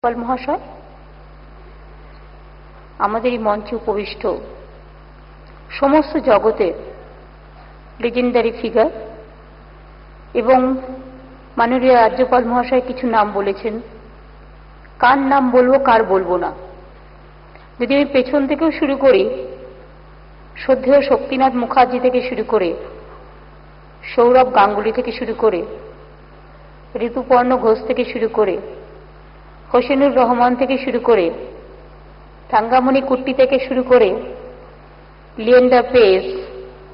পাল মহাশয়, আমাদের এই মঞ্চে উপবিষ্ট সমস্ত জগতের লেজেন্ডারি ফিগার, এবং মাননীয় রাজ্যপাল মহাশয় কিছু নাম বলেছেন, কার নাম বলবো কার বলবো না। যদি আমি পেছন থেকেও শুরু করি, শ্রদ্ধেয় শক্তিনাথ মুখার্জি থেকে শুরু করে, সৌরভ গাঙ্গুলি থেকে শুরু করে, ঋতুপর্ণ ঘোষ থেকে শুরু করে, হোসেনুর রহমান থেকে শুরু করে, থাঙ্গামণি কুট্টি থেকে শুরু করে, লিয়েন্ডার পেস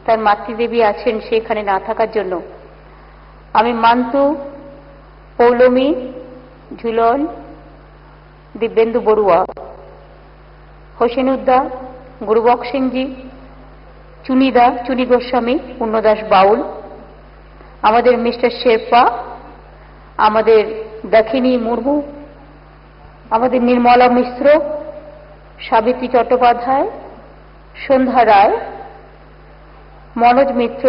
তার মাতৃদেবী আছেন সেখানে না থাকার জন্য, আমি মান্তু, পৌলমী, ঝুলন, দিব্যেন্দু বড়ুয়া, হোসেনুদ্দা, গুরুবক সিংজি, চুনিদা, চুনি গোস্বামী, পূর্ণদাস বাউল, আমাদের মিস্টার শেরপা, আমাদের দাক্ষিণী মুর্মু, আমাদের নির্মলা মিশ্র, সাবিত্রী চট্টোপাধ্যায়, সন্ধ্যা রায়, মনোজ মিত্র,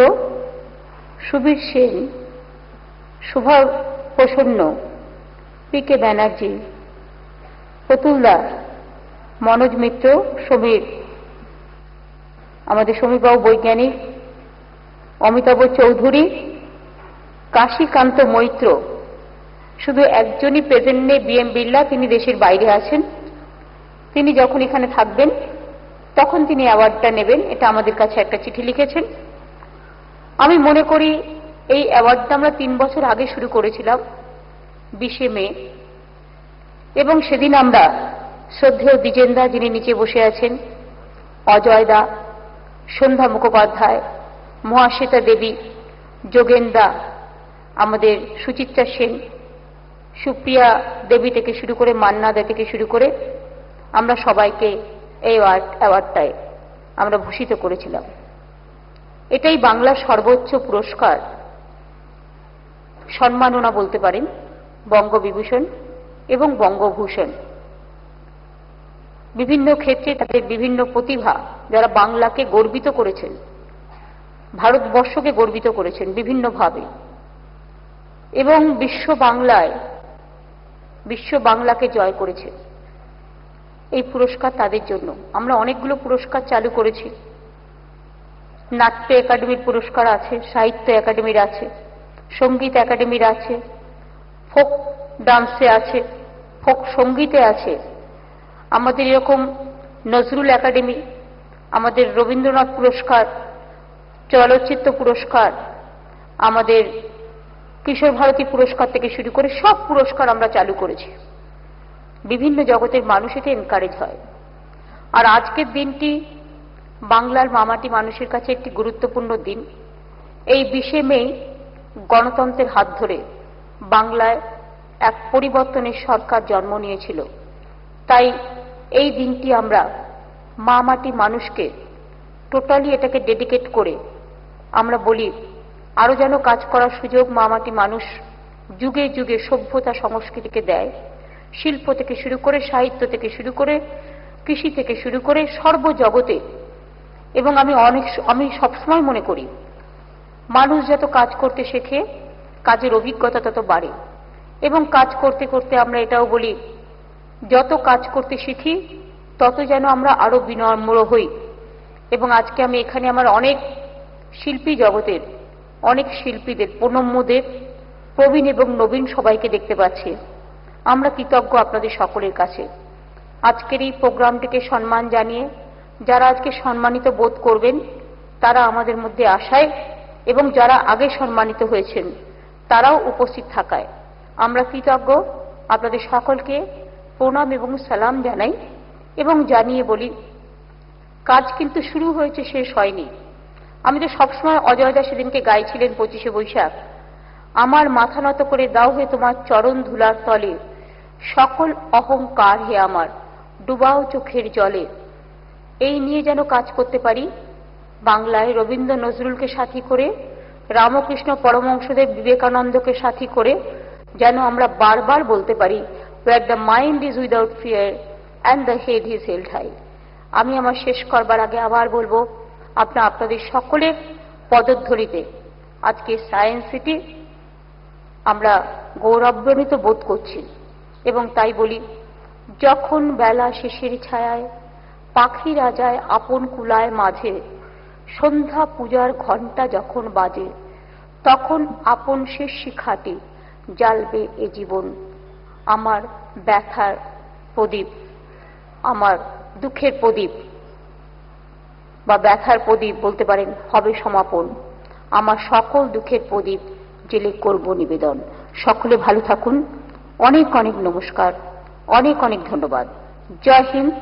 সুবীর সেন, শুভা প্রসন্ন, পি.কে. ব্যানার্জি, প্রতুল দাস, মনোজ মিত্র, সমীর, আমাদের সমীরবাবু বৈজ্ঞানিক, অমিতাভ চৌধুরী, কাশীকান্ত মৈত্র। শুধু একজনই প্রেজেন্ট নেই, বি.এম. বিড়লা, তিনি দেশের বাইরে আছেন। তিনি যখন এখানে থাকবেন তখন তিনি অ্যাওয়ার্ডটা নেবেন, এটা আমাদের কাছে একটা চিঠি লিখেছেন। আমি মনে করি এই অ্যাওয়ার্ডটা আমরা 3 বছর আগে শুরু করেছিলাম 20শে মে, এবং সেদিন আমরা শ্রদ্ধেয় দ্বিজেনদা, যিনি নিচে বসে আছেন, অজয় দা, সন্ধ্যা মুখোপাধ্যায়, মহাশ্বেতা দেবী, যোগেন্দা, আমাদের সুচিত্রা সেন, সুপ্রিয়া দেবী থেকে শুরু করে, মান্না দা থেকে শুরু করে, আমরা সবাইকে এই অ্যাওয়ার্ডটায় আমরা ভূষিত করেছিলাম। এটাই বাংলার সর্বোচ্চ পুরস্কার, সম্মাননা বলতে পারেন, বঙ্গবিভূষণ এবং বঙ্গভূষণ। বিভিন্ন ক্ষেত্রে তাদের বিভিন্ন প্রতিভা, যারা বাংলাকে গর্বিত করেছেন, ভারতবর্ষকে গর্বিত করেছেন বিভিন্নভাবে, এবং বিশ্ব বাংলাকে জয় করেছে। এই পুরস্কার তাদের জন্য। আমরা অনেকগুলো পুরস্কার চালু করেছি। নাট্য একাডেমির পুরস্কার আছে, সাহিত্য একাডেমির আছে, সঙ্গীত একাডেমির আছে, ফোক ডান্সে আছে, ফোক সঙ্গীতে আছে, আমাদের এরকম নজরুল একাডেমি, আমাদের রবীন্দ্রনাথ পুরস্কার, চলচ্চিত্র পুরস্কার, আমাদের কিশোর ভারতী পুরস্কার থেকে শুরু করে সব পুরস্কার আমরা চালু করেছি। বিভিন্ন জগতের মানুষ এতে এনকারেজ হয়। আর আজকের দিনটি বাংলার মামাটি মানুষের কাছে একটি গুরুত্বপূর্ণ দিন। এই 20শে মে গণতন্ত্রের হাত ধরে বাংলায় এক পরিবর্তনের সরকার জন্ম নিয়েছিল। তাই এই দিনটি আমরা মামাটি মানুষকে টোটালি এটাকে ডেডিকেট করে আমরা বলি, আরো যেন কাজ করার সুযোগ মামাটি মানুষ যুগে যুগে সভ্যতা সংস্কৃতিকে দেয়, শিল্প থেকে শুরু করে, সাহিত্য থেকে শুরু করে, কৃষি থেকে শুরু করে সর্বজগতে। এবং আমি সবসময় মনে করি, মানুষ যত কাজ করতে শেখে, কাজের অভিজ্ঞতা তত বাড়ে। এবং কাজ করতে করতে আমরা এটাও বলি, যত কাজ করতে শিখি তত যেন আমরা আরো বিনম্র হই। এবং আজকে আমি এখানে আমার অনেক শিল্পী জগতের অনেক শিল্পীদের, প্রণম্যদের, প্রবীণ এবং নবীন সবাইকে দেখতে পাচ্ছি। আমরা কৃতজ্ঞ আপনাদের সকলের কাছে। আজকের এই প্রোগ্রামটিকে সম্মান জানিয়ে যারা আজকে সম্মানিত বোধ করবেন তারা আমাদের মধ্যে আসায়, এবং যারা আগে সম্মানিত হয়েছেন তারাও উপস্থিত থাকায় আমরা কৃতজ্ঞ। আপনাদের সকলকে প্রণাম এবং সালাম জানাই, এবং জানিয়ে বলি, কাজ কিন্তু শুরু হয়েছে, শেষ হয়নি। আমি তো সবসময়, অজয়দা সেদিনকে গাইছিলেন 25শে বৈশাখ, আমার মাথা নত করে দাও হে তোমার চরণ ধুলার তলে, সকল অহংকার হে আমার ডুবাও চোখের জলে। এই নিয়ে যেন কাজ করতে পারি, বাংলায় রবীন্দ্র নজরুলকে সাথী করে, রামকৃষ্ণ পরমহংসদেব বিবেকানন্দকে সাথী করে যেন আমরা বারবার বলতে পারি, where the mind is without fear and the head is held high। আমি আমার শেষ করবার আগে আবার বলবো, আপনাদের সকলের পদধ্বনিতে আজকে সায়েন্স সিটি আমরা গৌরবান্বিত বোধ করছি। এবং তাই বলি, যখন বেলা শেষের ছায়ায় পাখিরা যায় আপন কুলায় মাঝে, সন্ধ্যা পূজার ঘণ্টা যখন বাজে, তখন আপন শেষ শিখাটি জ্বালবে এ জীবন। আমার ব্যথার প্রদীপ, আমার দুঃখের প্রদীপ বা ব্যথার প্রদীপ বলতে পারেন, হবে সমাপন। আমার সকল দুঃখের প্রদীপ জেলে করব নিবেদন। সকলে ভালো থাকুন। অনেক অনেক নমস্কার, অনেক অনেক ধন্যবাদ। জয় হিন্দ,